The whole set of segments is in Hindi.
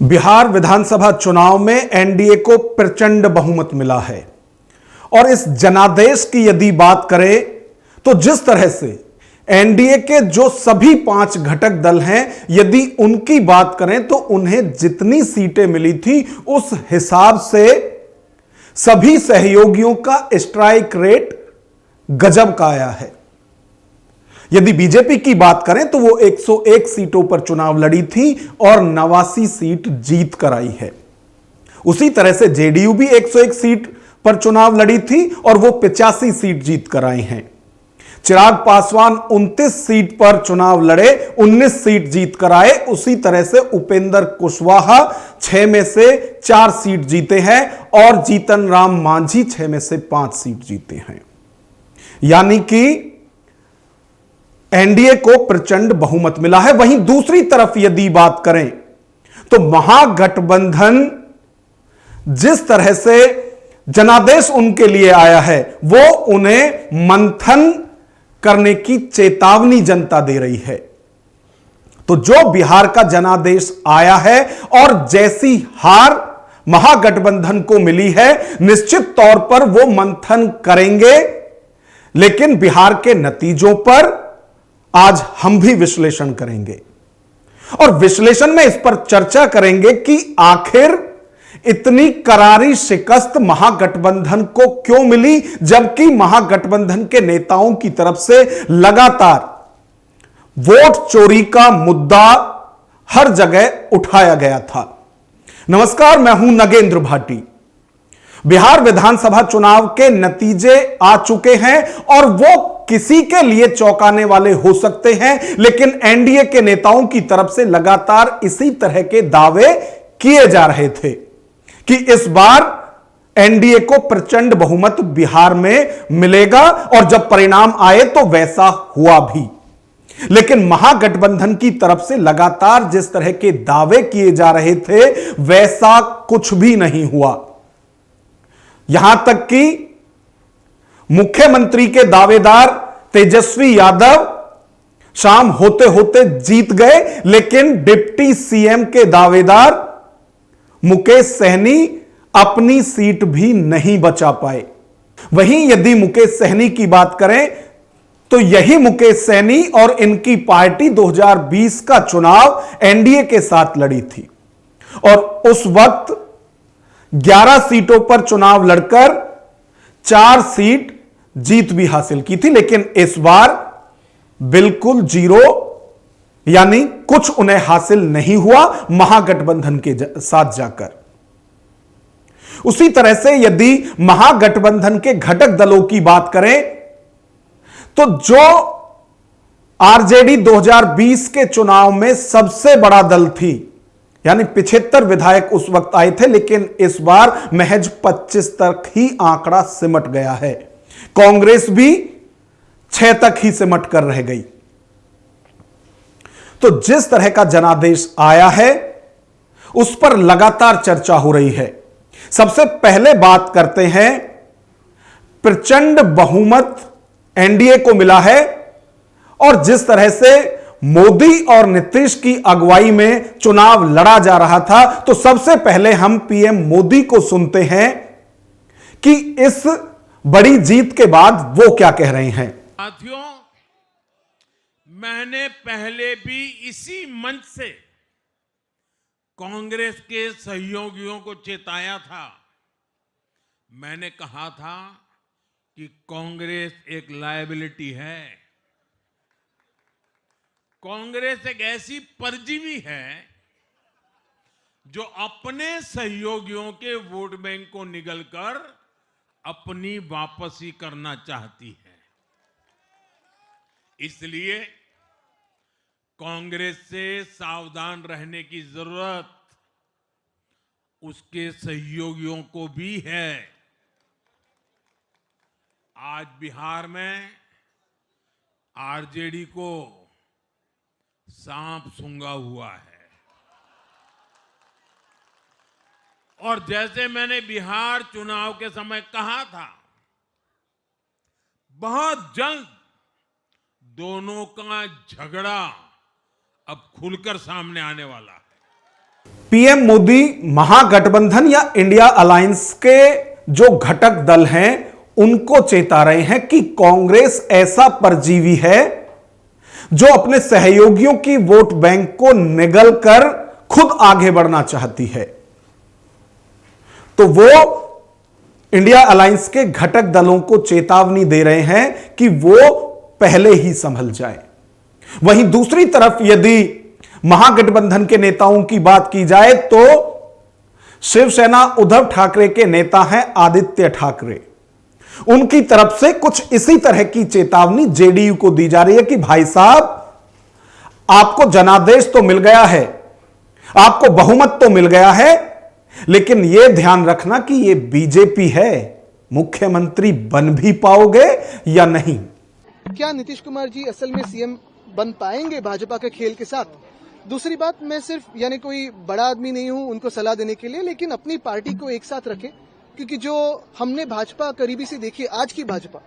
बिहार विधानसभा चुनाव में एनडीए को प्रचंड बहुमत मिला है और इस जनादेश की यदि बात करें तो जिस तरह से एनडीए के जो सभी 5 घटक दल हैं, यदि उनकी बात करें तो उन्हें जितनी सीटें मिली थी उस हिसाब से सभी सहयोगियों का स्ट्राइक रेट गजब का आया है। यदि बीजेपी की बात करें तो वो 101 सीटों पर चुनाव लड़ी थी और 89 सीट जीत कर आई है। उसी तरह से जेडीयू भी 101 सीट पर चुनाव लड़ी थी और वो 85 सीट जीत कर आए हैं। चिराग पासवान 29 सीट पर चुनाव लड़े, 19 सीट जीत कर आए। उसी तरह से उपेंद्र कुशवाहा 6 में से 4 सीट जीते हैं और जीतन राम मांझी 6 में से 5 सीट जीते हैं। यानी कि एनडीए को प्रचंड बहुमत मिला है। वहीं दूसरी तरफ यदि बात करें तो महागठबंधन जिस तरह से जनादेश उनके लिए आया है वो उन्हें मंथन करने की चेतावनी जनता दे रही है। तो जो बिहार का जनादेश आया है और जैसी हार महागठबंधन को मिली है, निश्चित तौर पर वो मंथन करेंगे। लेकिन बिहार के नतीजों पर आज हम भी विश्लेषण करेंगे और विश्लेषण में इस पर चर्चा करेंगे कि आखिर इतनी करारी शिकस्त महागठबंधन को क्यों मिली, जबकि महागठबंधन के नेताओं की तरफ से लगातार वोट चोरी का मुद्दा हर जगह उठाया गया था। नमस्कार, मैं हूं नगेंद्र भाटी। बिहार विधानसभा चुनाव के नतीजे आ चुके हैं और वो किसी के लिए चौंकाने वाले हो सकते हैं, लेकिन एनडीए के नेताओं की तरफ से लगातार इसी तरह के दावे किए जा रहे थे कि इस बार एनडीए को प्रचंड बहुमत बिहार में मिलेगा और जब परिणाम आए तो वैसा हुआ भी। लेकिन महागठबंधन की तरफ से लगातार जिस तरह के दावे किए जा रहे थे वैसा कुछ भी नहीं हुआ। यहां तक कि मुख्यमंत्री के दावेदार तेजस्वी यादव शाम होते होते जीत गए, लेकिन डिप्टी सीएम के दावेदार मुकेश सहनी अपनी सीट भी नहीं बचा पाए। वहीं यदि मुकेश सहनी की बात करें तो यही मुकेश सहनी और इनकी पार्टी 2020 का चुनाव एनडीए के साथ लड़ी थी और उस वक्त 11 सीटों पर चुनाव लड़कर 4 सीट जीत भी हासिल की थी। लेकिन इस बार बिल्कुल जीरो, यानी कुछ उन्हें हासिल नहीं हुआ महागठबंधन के साथ जाकर। उसी तरह से यदि महागठबंधन के घटक दलों की बात करें तो जो आरजेडी 2020 के चुनाव में सबसे बड़ा दल थी, यानी 75 विधायक उस वक्त आए थे, लेकिन इस बार महज 25 तक ही आंकड़ा सिमट गया है। कांग्रेस भी 6 तक ही सिमट कर रह गई। तो जिस तरह का जनादेश आया है उस पर लगातार चर्चा हो रही है। सबसे पहले बात करते हैं, प्रचंड बहुमत एनडीए को मिला है और जिस तरह से मोदी और नीतीश की अगुवाई में चुनाव लड़ा जा रहा था, तो सबसे पहले हम पीएम मोदी को सुनते हैं कि इस बड़ी जीत के बाद वो क्या कह रहे हैं। साथियों, मैंने पहले भी इसी मंच से कांग्रेस के सहयोगियों को चेताया था। मैंने कहा था कि कांग्रेस एक लायबिलिटी है। कांग्रेस एक ऐसी परजीवी है जो अपने सहयोगियों के वोट बैंक को निगलकर अपनी वापसी करना चाहती है। इसलिए कांग्रेस से सावधान रहने की जरूरत उसके सहयोगियों को भी है। आज बिहार में आरजेडी को सांप सूंघा हुआ है और जैसे मैंने बिहार चुनाव के समय कहा था, बहुत जल्द दोनों का झगड़ा अब खुलकर सामने आने वाला है। पीएम मोदी महागठबंधन या इंडिया अलायंस के जो घटक दल हैं उनको चेता रहे हैं कि कांग्रेस ऐसा परजीवी है जो अपने सहयोगियों की वोट बैंक को निगल कर खुद आगे बढ़ना चाहती है। तो वो इंडिया अलायंस के घटक दलों को चेतावनी दे रहे हैं कि वो पहले ही संभल जाए। वहीं दूसरी तरफ यदि महागठबंधन के नेताओं की बात की जाए तो शिवसेना उद्धव ठाकरे के नेता हैं आदित्य ठाकरे। उनकी तरफ से कुछ इसी तरह की चेतावनी जेडीयू को दी जा रही है कि भाई साहब, आपको जनादेश तो मिल गया है, आपको बहुमत तो मिल गया है, लेकिन यह ध्यान रखना कि यह बीजेपी है, मुख्यमंत्री बन भी पाओगे या नहीं। क्या नीतीश कुमार जी असल में सीएम बन पाएंगे भाजपा के खेल के साथ? दूसरी बात, मैं सिर्फ यानी कोई बड़ा आदमी नहीं हूं उनको सलाह देने के लिए, लेकिन अपनी पार्टी को एक साथ रखें, क्योंकि जो हमने भाजपा करीबी से देखी आज की भाजपा,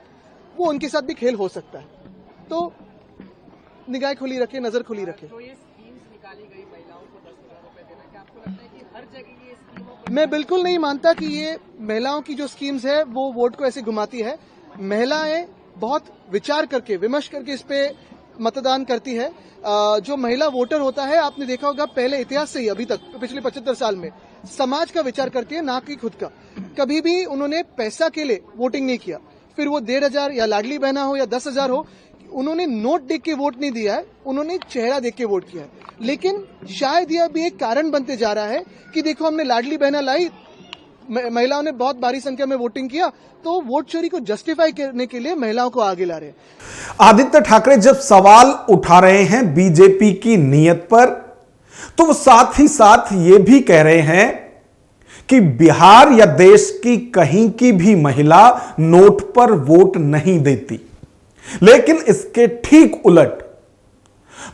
वो उनके साथ भी खेल हो सकता है। तो निगाह खुली रखें, नजर खुली रखें। तो ये स्कीम्स निकाली गई महिलाओं को 10,000 रुपए देना, क्या आपको लगता है कि हर जगह ये स्कीम? मैं बिल्कुल नहीं मानता कि ये महिलाओं की जो स्कीम्स है वो वोट को ऐसे घुमाती है। महिलाएं बहुत विचार करके, विमर्श करके इस पे मतदान करती है। जो महिला वोटर होता है, आपने देखा होगा पहले इतिहास से ही अभी तक पिछले 75 साल में समाज का विचार करती है, ना कि खुद का। कभी भी उन्होंने पैसा के लिए वोटिंग नहीं किया, फिर वो 1,500 या लाडली बहना हो या 10,000 हो, उन्होंने नोट देख के वोट नहीं दिया है, उन्होंने चेहरा देख के वोट किया है। लेकिन शायद यह भी एक कारण बनते जा रहा है कि देखो हमने लाडली बहना लाई, महिलाओं ने बहुत भारी संख्या में वोटिंग किया, तो वोट चोरी को जस्टिफाई करने के लिए महिलाओं को आगे ला रहे हैं। आदित्य ठाकरे जब सवाल उठा रहे हैं बीजेपी की नीयत पर, तो वो साथ ही साथ ये भी कह रहे हैं कि बिहार या देश की कहीं की भी महिला नोट पर वोट नहीं देती। लेकिन इसके ठीक उलट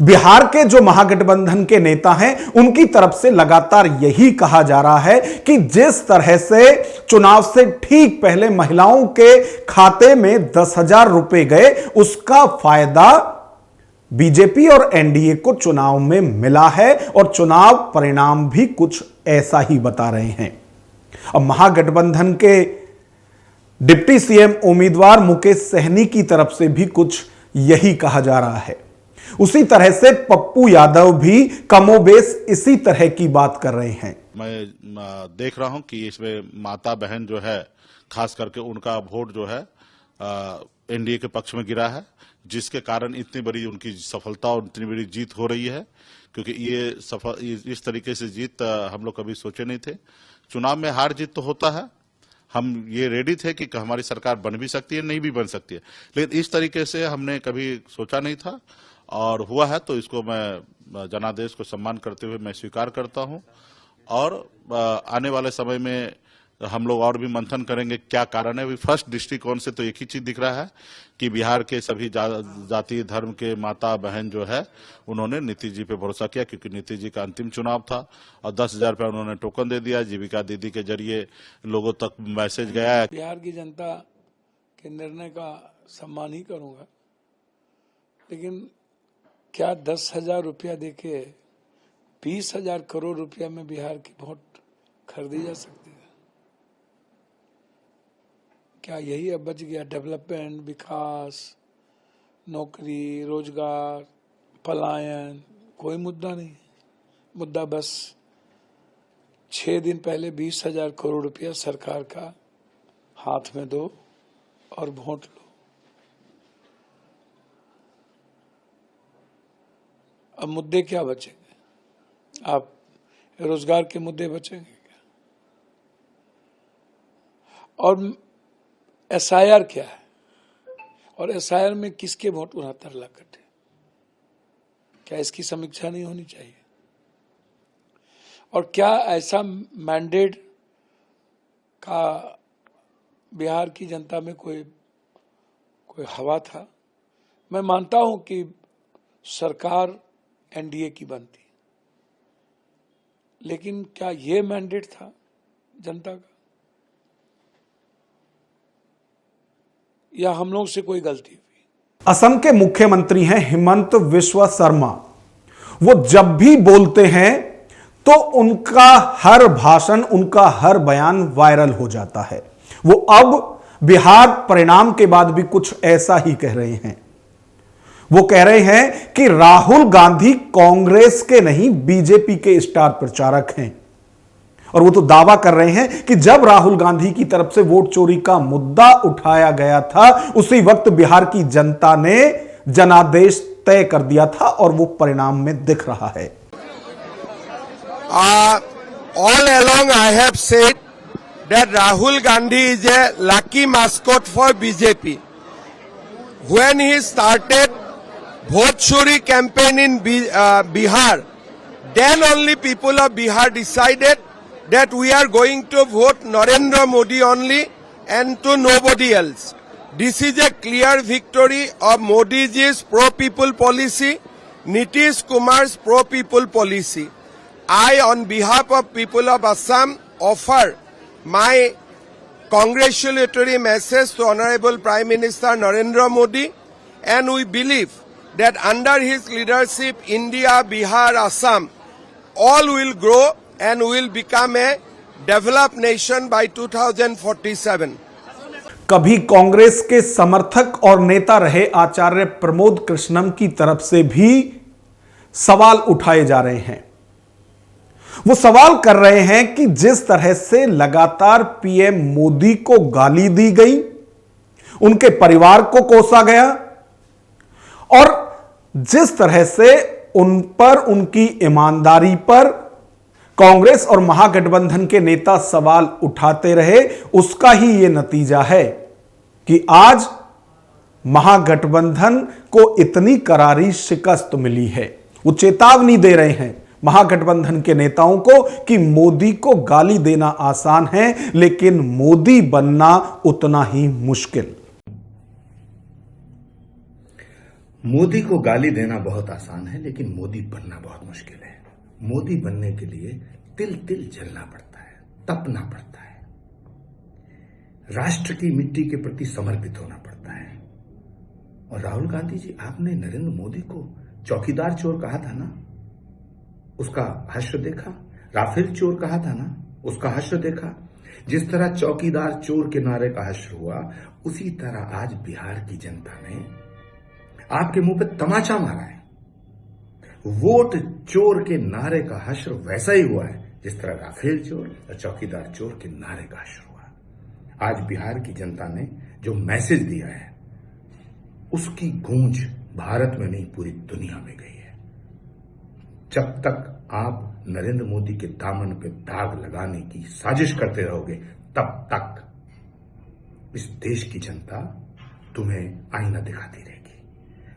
बिहार के जो महागठबंधन के नेता हैं, उनकी तरफ से लगातार यही कहा जा रहा है कि जिस तरह से चुनाव से ठीक पहले महिलाओं के खाते में 10,000 रुपए गए, उसका फायदा बीजेपी और एनडीए को चुनाव में मिला है और चुनाव परिणाम भी कुछ ऐसा ही बता रहे हैं। अब महागठबंधन के डिप्टी सीएम उम्मीदवार मुकेश सहनी की तरफ से भी कुछ यही कहा जा रहा है। उसी तरह से पप्पू यादव भी कमोबेश इसी तरह की बात कर रहे हैं। मैं देख रहा हूं कि इसमें माता बहन जो है, खास करके उनका वोट जो है एनडीए के पक्ष में गिरा है, जिसके कारण इतनी बड़ी उनकी सफलता और इतनी बड़ी जीत हो रही है। क्योंकि ये इस तरीके से जीत हम लोग कभी सोचे नहीं थे। चुनाव में हार जीत तो होता है, हम ये रेडी थे कि हमारी सरकार बन भी सकती है, नहीं भी बन सकती है, लेकिन इस तरीके से हमने कभी सोचा नहीं था और हुआ है। तो इसको मैं जनादेश को सम्मान करते हुए मैं स्वीकार करता हूं और आने वाले समय में हम लोग और भी मंथन करेंगे क्या कारण है। फर्स्ट दृष्टिकोण से तो एक ही चीज दिख रहा है कि बिहार के सभी जाति धर्म के माता बहन जो है, उन्होंने नीतीश जी पे भरोसा किया, क्योंकि नीतीश जी का अंतिम चुनाव था और 10,000 रुपया उन्होंने टोकन दे दिया। जीविका दीदी के जरिए लोगों तक मैसेज गया है। बिहार की जनता के निर्णय का सम्मान ही करूंगा, लेकिन क्या 10,000 रुपया देके 20,000 करोड़ रुपया में बिहार की वोट खरीदी जा सकती है? क्या यही अब बच गया? डेवलपमेंट, विकास, नौकरी, रोजगार, पलायन, कोई मुद्दा नहीं। मुद्दा बस 6 दिन पहले 20,000 करोड़ रुपया सरकार का हाथ में दो और वोट लो। अब मुद्दे क्या बचेंगे? आप रोजगार के मुद्दे बचेंगे क्या? और एसआईआर क्या है? और एसआईआर में किसके वोट 69 लाख कटे? क्या इसकी समीक्षा नहीं होनी चाहिए? और क्या ऐसा मैंडेट का बिहार की जनता में कोई हवा था? मैं मानता हूं कि सरकार एनडीए की बनती, लेकिन क्या यह मैंडेट था जनता का, या हम लोग से कोई गलती हुई? असम के मुख्यमंत्री हैं हिमंत विश्व शर्मा। वो जब भी बोलते हैं तो उनका हर भाषण, उनका हर बयान वायरल हो जाता है। वो अब बिहार परिणाम के बाद भी कुछ ऐसा ही कह रहे हैं। वो कह रहे हैं कि राहुल गांधी कांग्रेस के नहीं बीजेपी के स्टार प्रचारक हैं। और वो तो दावा कर रहे हैं कि जब राहुल गांधी की तरफ से वोट चोरी का मुद्दा उठाया गया था, उसी वक्त बिहार की जनता ने जनादेश तय कर दिया था और वो परिणाम में दिख रहा है। All along I have said that Rahul Gandhi is a lucky mascot for BJP. When he started vote chori campaign in Bihar, then only people of Bihar decided that we are going to vote Narendra Modi only and to nobody else. This is a clear victory of Modi's pro-people policy, Nitish Kumar's pro-people policy. I, on behalf of people of Assam, offer my congratulatory message to Honorable Prime Minister Narendra Modi, and we believe that under his leadership, India, Bihar, Assam, all will grow and will become a developed nation by 2047. कभी कांग्रेस के समर्थक और नेता रहे आचार्य प्रमोद कृष्णम की तरफ से भी सवाल उठाए जा रहे हैं। वो सवाल कर रहे हैं कि जिस तरह से लगातार पीएम मोदी को गाली दी गई, उनके परिवार को कोसा गया और जिस तरह से उन पर, उनकी ईमानदारी पर कांग्रेस और महागठबंधन के नेता सवाल उठाते रहे, उसका ही यह नतीजा है कि आज महागठबंधन को इतनी करारी शिकस्त मिली है। वो चेतावनी दे रहे हैं महागठबंधन के नेताओं को कि मोदी को गाली देना आसान है, लेकिन मोदी बनना उतना ही मुश्किल। मोदी को गाली देना बहुत आसान है, लेकिन मोदी बनना बहुत मुश्किल है। मोदी बनने के लिए तिल तिल जलना पड़ता है, तपना पड़ता है, राष्ट्र की मिट्टी के प्रति समर्पित होना पड़ता है। और राहुल गांधी जी, आपने नरेंद्र मोदी को चौकीदार चोर कहा था ना, उसका हश्र देखा। राफेल चोर कहा था ना, उसका हश्र देखा। जिस तरह चौकीदार चोर के नारे का हश्र हुआ, उसी तरह आज बिहार की जनता ने आपके मुंह पे तमाचा मारा है। वोट चोर के नारे का हश्र वैसा ही हुआ है जिस तरह राफेल चोर और चौकीदार चोर के नारे का हश्र हुआ। आज बिहार की जनता ने जो मैसेज दिया है, उसकी गूंज भारत में नहीं पूरी दुनिया में गई है। जब तक आप नरेंद्र मोदी के दामन पे दाग लगाने की साजिश करते रहोगे, तब तक इस देश की जनता तुम्हें आईना दिखाती रहेगी।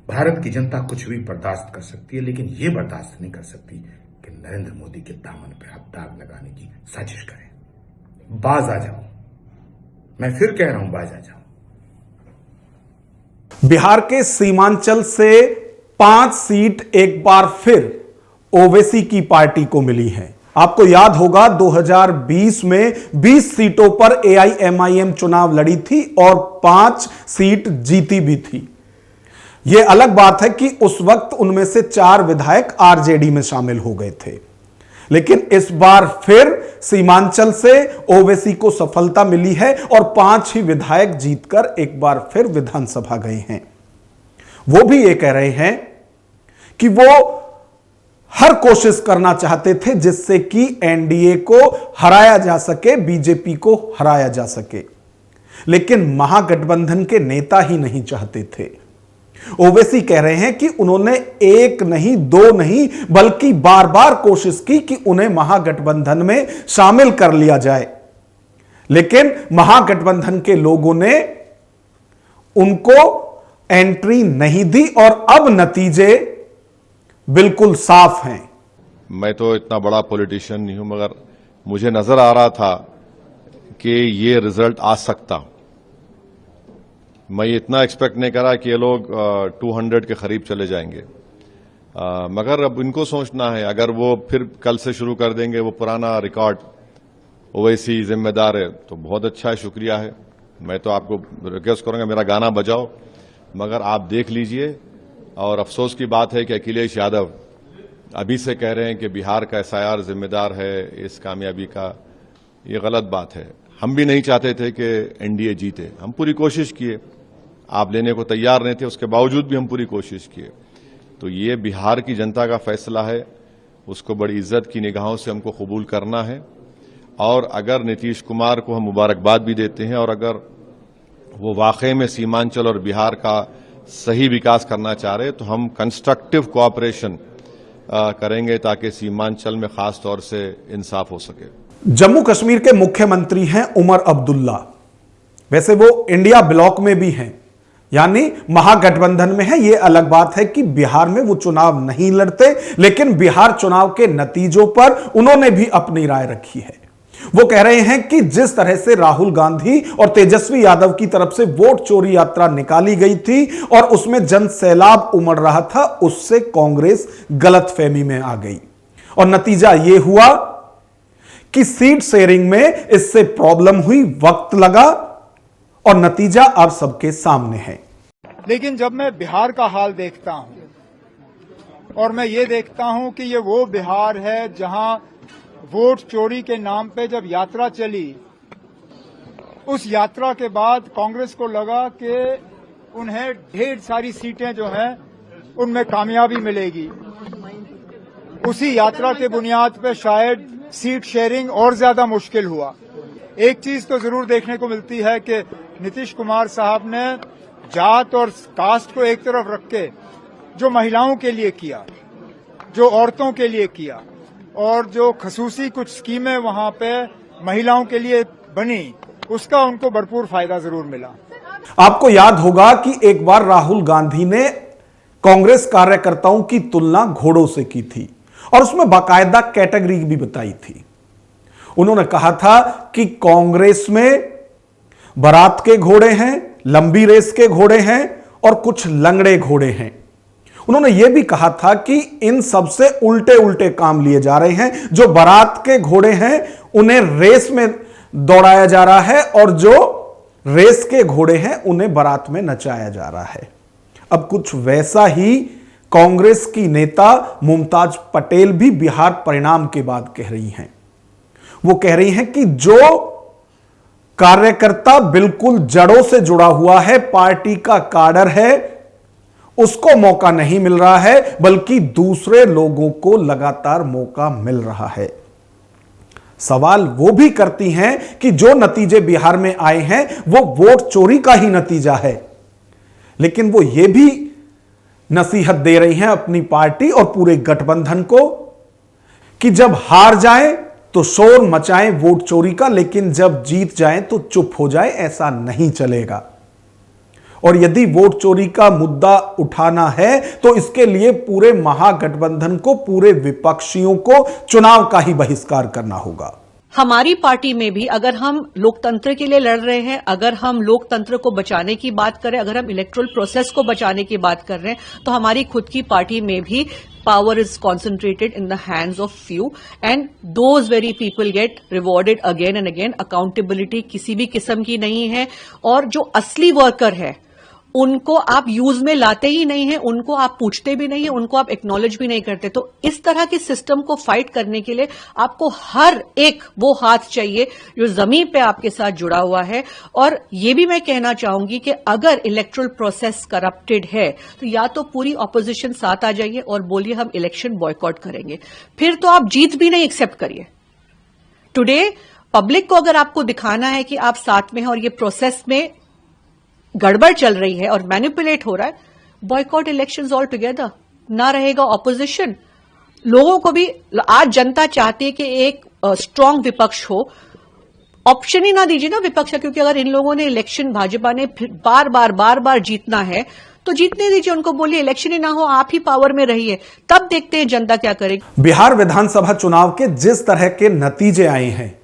भारत की जनता कुछ भी बर्दाश्त कर सकती है, लेकिन यह बर्दाश्त नहीं कर सकती कि नरेंद्र मोदी के दामन पे आप दाग लगाने की साजिश करें। बाज आ जाओ, मैं फिर कह रहा हूं, बाज आ जाओ। बिहार के सीमांचल से 5 सीट एक बार फिर ओवैसी की पार्टी को मिली है। आपको याद होगा 2020 में 20 सीटों पर एआईएमआईएम चुनाव लड़ी थी और 5 सीट जीती भी थी। यह अलग बात है कि उस वक्त उनमें से 4 विधायक आरजेडी में शामिल हो गए थे, लेकिन इस बार फिर सीमांचल से ओवैसी को सफलता मिली है और 5 ही विधायक जीतकर एक बार फिर विधानसभा गए हैं। वो भी ये कह रहे हैं कि वो हर कोशिश करना चाहते थे जिससे कि एनडीए को हराया जा सके, बीजेपी को हराया जा सके, लेकिन महागठबंधन के नेता ही नहीं चाहते थे। ओवैसी कह रहे हैं कि उन्होंने 1 नहीं 2 नहीं बल्कि बार बार कोशिश की कि उन्हें महागठबंधन में शामिल कर लिया जाए, लेकिन महागठबंधन के लोगों ने उनको एंट्री नहीं दी और अब नतीजे बिल्कुल साफ हैं। मैं तो इतना बड़ा पॉलिटिशियन नहीं हूं, मगर मुझे नजर आ रहा था कि ये रिजल्ट आ सकता। मैं इतना एक्सपेक्ट नहीं करा कि ये लोग 200 के करीब चले जाएंगे, मगर अब इनको सोचना है, अगर वो फिर कल से शुरू कर देंगे वो पुराना रिकॉर्ड, ओवैसी जिम्मेदार है, तो बहुत अच्छा है, शुक्रिया है। मैं तो आपको रिक्वेस्ट करूंगा मेरा गाना बजाओ, मगर आप देख लीजिए। और अफसोस की बात है कि अखिलेश यादव अभी से कह रहे हैं कि बिहार का एसआईआर जिम्मेदार है इस कामयाबी का, ये गलत बात है। हम भी नहीं चाहते थे कि एनडीए जीते, हम पूरी कोशिश किए, आप लेने को तैयार नहीं थे, उसके बावजूद भी हम पूरी कोशिश किए। तो ये बिहार की जनता का फैसला है, उसको बड़ी इज्जत की निगाहों से हमको कबूल करना है। और अगर नीतीश कुमार को हम मुबारकबाद भी देते हैं और अगर वो वाकई में सीमांचल और बिहार का सही विकास करना चाह रहे तो हम कंस्ट्रक्टिव कोऑपरेशन करेंगे ताकि सीमांचल में खास तौर से इंसाफ हो सके। जम्मू कश्मीर के मुख्यमंत्री हैं उमर अब्दुल्ला। वैसे वो इंडिया ब्लॉक में भी हैं, यानी महागठबंधन में है। यह अलग बात है कि बिहार में वो चुनाव नहीं लड़ते, लेकिन बिहार चुनाव के नतीजों पर उन्होंने भी अपनी राय रखी है। वो कह रहे हैं कि जिस तरह से राहुल गांधी और तेजस्वी यादव की तरफ से वोट चोरी यात्रा निकाली गई थी और उसमें जन सैलाब उमड़ रहा था, उससे कांग्रेस गलतफहमी में आ गई और नतीजा यह हुआ कि सीट शेयरिंग में इससे प्रॉब्लम हुई, वक्त लगा और नतीजा अब सबके सामने है। लेकिन जब मैं बिहार का हाल देखता हूं और मैं ये देखता हूं कि ये वो बिहार है जहां वोट चोरी के नाम पे जब यात्रा चली, उस यात्रा के बाद कांग्रेस को लगा कि उन्हें ढेर सारी सीटें जो हैं उनमें कामयाबी मिलेगी। उसी यात्रा के बुनियाद पे शायद सीट शेयरिंग और ज्यादा मुश्किल हुआ। एक चीज तो जरूर देखने को मिलती है कि नीतीश कुमार साहब ने जात और कास्ट को एक तरफ रख के जो महिलाओं के लिए किया, जो औरतों के लिए किया और जो खसूसी कुछ स्कीमें वहां पे महिलाओं के लिए बनी, उसका उनको भरपूर फायदा जरूर मिला। आपको याद होगा कि एक बार राहुल गांधी ने कांग्रेस कार्यकर्ताओं की तुलना घोड़ों से की थी और उसमें बाकायदा कैटेगरी भी बताई थी। उन्होंने कहा था कि कांग्रेस में बारात के घोड़े हैं, लंबी रेस के घोड़े हैं और कुछ लंगड़े घोड़े हैं। उन्होंने यह भी कहा था कि इन सबसे उल्टे उल्टे काम लिए जा रहे हैं। जो बारात के घोड़े हैं उन्हें रेस में दौड़ाया जा रहा है और जो रेस के घोड़े हैं उन्हें बारात में नचाया जा रहा है। अब कुछ वैसा ही कांग्रेस की नेता मुमताज पटेल भी बिहार परिणाम के बाद कह रही हैं। वो कह रही हैं कि जो कार्यकर्ता बिल्कुल जड़ों से जुड़ा हुआ है, पार्टी का काडर है, उसको मौका नहीं मिल रहा है, बल्कि दूसरे लोगों को लगातार मौका मिल रहा है। सवाल वो भी करती हैं कि जो नतीजे बिहार में आए हैं वो वोट चोरी का ही नतीजा है, लेकिन वो ये भी नसीहत दे रही हैं अपनी पार्टी और पूरे गठबंधन को कि जब हार जाए तो शोर मचाएं वोट चोरी का, लेकिन जब जीत जाए तो चुप हो जाए, ऐसा नहीं चलेगा। और यदि वोट चोरी का मुद्दा उठाना है तो इसके लिए पूरे महागठबंधन को, पूरे विपक्षियों को चुनाव का ही बहिष्कार करना होगा। हमारी पार्टी में भी अगर हम लोकतंत्र के लिए लड़ रहे हैं, अगर हम लोकतंत्र को बचाने की बात करें, अगर हम इलेक्टोरल प्रोसेस को बचाने की बात कर रहे हैं, तो हमारी खुद की पार्टी में भी power is concentrated in the hands of few and those very people get rewarded again and again. Accountability किसी भी किस्म की नहीं है और जो असली वर्कर है उनको आप यूज में लाते ही नहीं है, उनको आप पूछते भी नहीं है, उनको आप एक्नॉलेज भी नहीं करते। तो इस तरह के सिस्टम को फाइट करने के लिए आपको हर एक वो हाथ चाहिए जो जमीन पे आपके साथ जुड़ा हुआ है। और ये भी मैं कहना चाहूंगी कि अगर इलेक्टोरल प्रोसेस करप्टेड है तो या तो पूरी ऑपोजिशन साथ आ जाइए और बोलिए हम इलेक्शन बॉयकॉट करेंगे, फिर तो आप जीत भी नहीं एक्सेप्ट करिए। टुडे पब्लिक को अगर आपको दिखाना है कि आप साथ में हैं और ये प्रोसेस में गड़बड़ चल रही है और मैनिपुलेट हो रहा है, बॉयकॉट इलेक्शंस ऑल टुगेदर। ना रहेगा ऑपोजिशन। लोगों को भी आज जनता चाहती है कि एक स्ट्रांग विपक्ष हो, ऑप्शन ही ना दीजिए ना विपक्ष, क्योंकि अगर इन लोगों ने इलेक्शन, भाजपा ने बार बार जीतना है तो जीतने दीजिए उनको, बोलिए इलेक्शन ही ना हो, आप ही पावर में रहिए, तब देखते हैं जनता क्या करेगी। बिहार विधानसभा चुनाव के जिस तरह के नतीजे आए हैं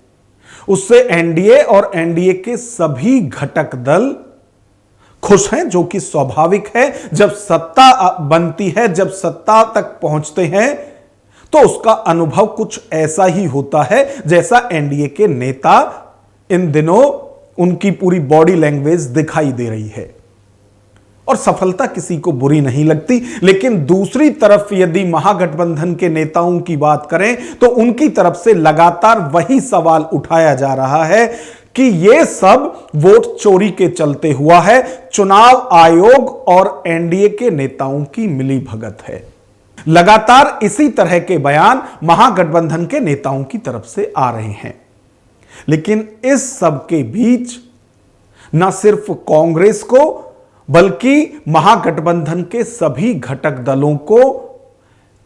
उससे एनडीए और एनडीए के सभी घटक दल खुश हैं, जो कि स्वाभाविक है। जब सत्ता बनती है, जब सत्ता तक पहुंचते हैं तो उसका अनुभव कुछ ऐसा ही होता है जैसा एनडीए के नेता इन दिनों उनकी पूरी बॉडी लैंग्वेज दिखाई दे रही है। और सफलता किसी को बुरी नहीं लगती। लेकिन दूसरी तरफ यदि महागठबंधन के नेताओं की बात करें तो उनकी तरफ से लगातार वही सवाल उठाया जा रहा है कि यह सब वोट चोरी के चलते हुआ है, चुनाव आयोग और एनडीए के नेताओं की मिलीभगत है। लगातार इसी तरह के बयान महागठबंधन के नेताओं की तरफ से आ रहे हैं। लेकिन इस सब के बीच न सिर्फ कांग्रेस को बल्कि महागठबंधन के सभी घटक दलों को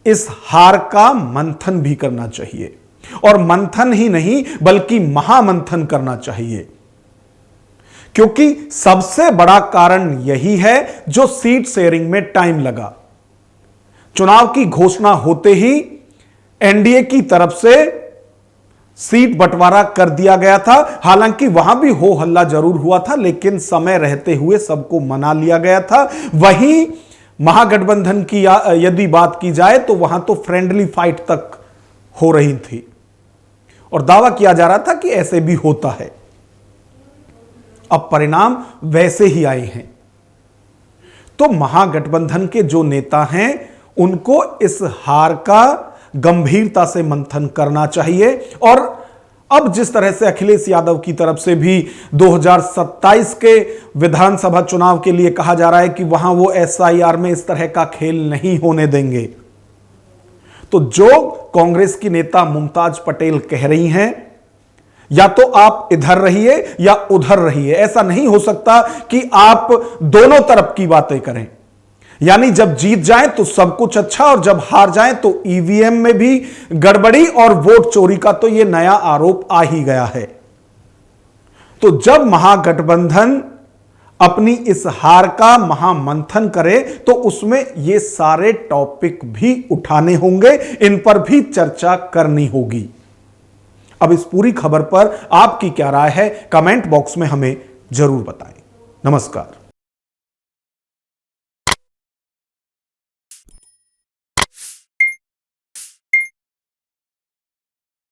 इस हार का मंथन भी करना चाहिए, और मंथन ही नहीं बल्कि महामंथन करना चाहिए। क्योंकि सबसे बड़ा कारण यही है जो सीट शेयरिंग में टाइम लगा। चुनाव की घोषणा होते ही एनडीए की तरफ से सीट बंटवारा कर दिया गया था। हालांकि वहां भी हो हल्ला जरूर हुआ था, लेकिन समय रहते हुए सबको मना लिया गया था। वहीं महागठबंधन की यदि बात की जाए तो वहां तो फ्रेंडली फाइट तक हो रही थी और दावा किया जा रहा था कि ऐसे भी होता है। अब परिणाम वैसे ही आए हैं। तो महागठबंधन के जो नेता हैं उनको इस हार का गंभीरता से मंथन करना चाहिए। और अब जिस तरह से अखिलेश यादव की तरफ से भी 2027 के विधानसभा चुनाव के लिए कहा जा रहा है कि वहां वो एसआईआर में इस तरह का खेल नहीं होने देंगे, तो जो कांग्रेस की नेता मुमताज पटेल कह रही हैं, या तो आप इधर रहिए या उधर रहिए। ऐसा नहीं हो सकता कि आप दोनों तरफ की बातें करें। यानी जब जीत जाएं तो सब कुछ अच्छा और जब हार जाएं तो ईवीएम में भी गड़बड़ी और वोट चोरी का तो यह नया आरोप आ ही गया है। तो जब महागठबंधन अपनी इस हार का महामंथन करे तो उसमें ये सारे टॉपिक भी उठाने होंगे, इन पर भी चर्चा करनी होगी। अब इस पूरी खबर पर आपकी क्या राय है, कमेंट बॉक्स में हमें जरूर बताएं। नमस्कार।